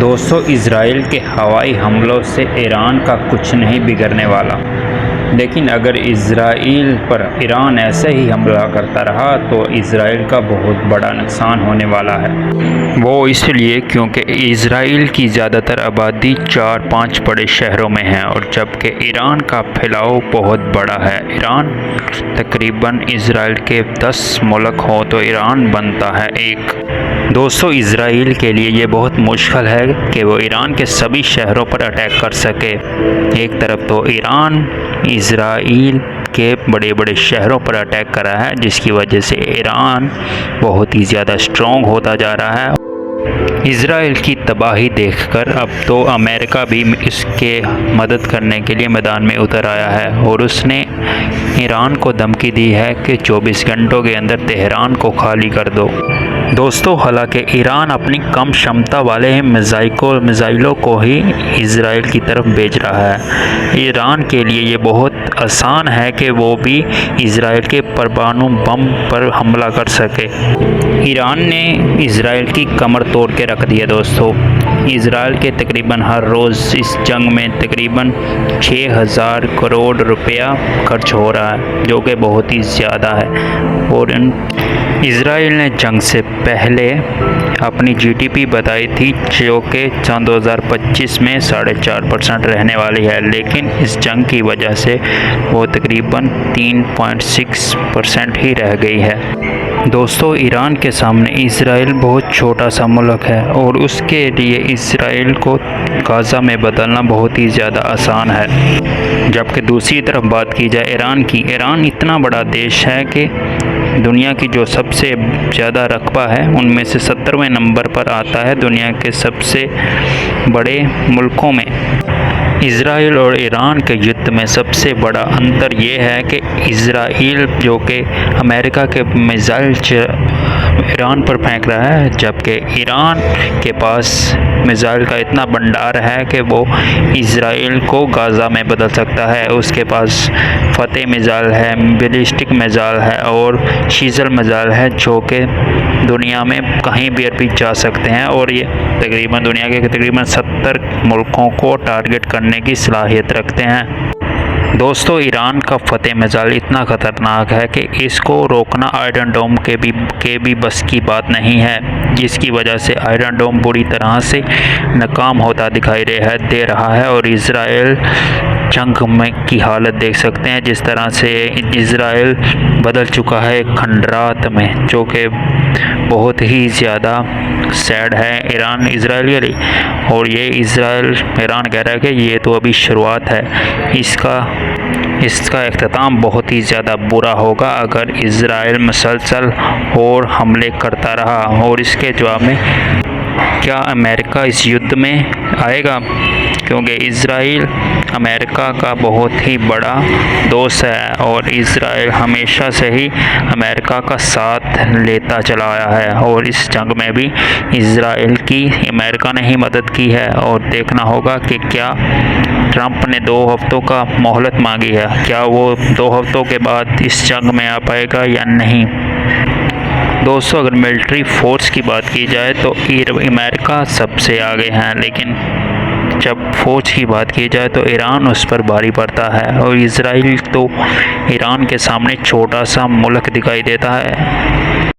दोस्तों, इजराइल के हवाई हमलों से ईरान का कुछ नहीं बिगड़ने वाला। लेकिन अगर इजराइल पर ईरान ऐसे ही हमला करता रहा तो इजराइल का बहुत बड़ा नुकसान होने वाला है। वो इसलिए क्योंकि इजराइल की ज़्यादातर आबादी 4-5 बड़े शहरों में है और जबकि ईरान का फैलाव बहुत बड़ा है। ईरान तकरीबन इजराइल के 10 मुल्क हो तो ईरान बनता है एक। दोस्तों, इजराइल के लिए ये बहुत मुश्किल है कि वो ईरान के सभी शहरों पर अटैक कर सके। एक तरफ तो ईरान इजराइल के बड़े बड़े शहरों पर अटैक कर रहा है, जिसकी वजह से ईरान बहुत ही ज़्यादा स्ट्रॉन्ग होता जा रहा है। इजराइल की तबाही देखकर अब तो अमेरिका भी इसके मदद करने के लिए मैदान में उतर आया है और उसने ईरान को धमकी दी है कि 24 घंटों के अंदर तेहरान को खाली कर दो। दोस्तों, हालांकि ईरान अपनी कम क्षमता वाले मिसाइलों को ही इजराइल की तरफ भेज रहा है। ईरान के लिए ये बहुत आसान है कि वो भी इजराइल के परमाणु बम पर हमला कर सके। ईरान ने इजराइल की कमर तोड़ के रख दी है। दोस्तों, इजराइल के तकरीबन हर रोज़ इस जंग में तकरीबन 6000 करोड़ रुपया खर्च हो रहा है, जो कि बहुत ही ज़्यादा है। और इजराइल ने जंग से पहले अपनी जीडीपी बताई थी जो कि सन 2025 में 4.5% रहने वाली है, लेकिन इस जंग की वजह से वो तकरीबन 3.6% ही रह गई है। दोस्तों, ईरान के सामने इजराइल बहुत छोटा सा मुल्क है और उसके लिए इजराइल को गाज़ा में बदलना बहुत ही ज़्यादा आसान है। जबकि दूसरी तरफ बात की जाए ईरान की, ईरान इतना बड़ा देश है कि दुनिया की जो सबसे ज़्यादा रकबा है उनमें से 70वें नंबर पर आता है दुनिया के सबसे बड़े मुल्कों में। इजराइल और ईरान के युद्ध में सबसे बड़ा अंतर ये है कि इजराइल जो कि अमेरिका के मिसाइल ईरान पर फेंक रहा है, जबकि ईरान के पास मिसाइल का इतना भंडार है कि वो इजराइल को गाज़ा में बदल सकता है। उसके पास फतेह मिसाइल है, बैलिस्टिक मिसाइल है और शीज़ल मिसाइल है, जो कि दुनिया में कहीं भी जा सकते हैं और ये तकरीबन दुनिया के तकरीबन 70 मुल्कों को टारगेट करने की सलाहियत रखते हैं। दोस्तों, ईरान का फतेह मिसाइल इतना ख़तरनाक है कि इसको रोकना आयरन डोम के भी बस की बात नहीं है, जिसकी वजह से आयरन डोम बुरी तरह से नाकाम होता दिखाई दे रहा है। और इजराइल जंग में की हालत देख सकते हैं, जिस तरह से इजराइल बदल चुका है खंडरात में, जो कि बहुत ही ज़्यादा सैड है ईरान इजराइल के लिए। और ये ईरान कह रहा है कि ये तो अभी शुरुआत है, इसका इख्तिताम बहुत ही ज़्यादा बुरा होगा अगर इजराइल मुसलसल और हमले करता रहा। और इसके जवाब में क्या अमेरिका इस युद्ध में आएगा, क्योंकि इजराइल अमेरिका का बहुत ही बड़ा दोस्त है और इजराइल हमेशा से ही अमेरिका का साथ लेता चला आया है। और इस जंग में भी इजराइल की अमेरिका ने ही मदद की है। और देखना होगा कि क्या ट्रंप ने 2 हफ्तों का मोहलत मांगी है, क्या वो 2 हफ्तों के बाद इस जंग में आ पाएगा या नहीं। दोस्तों, अगर मिलिट्री फोर्स की बात की जाए तो अमेरिका सबसे आगे हैं, लेकिन जब फौज की बात की जाए तो ईरान उस पर भारी पड़ता है और इजराइल तो ईरान के सामने छोटा सा मुल्क दिखाई देता है।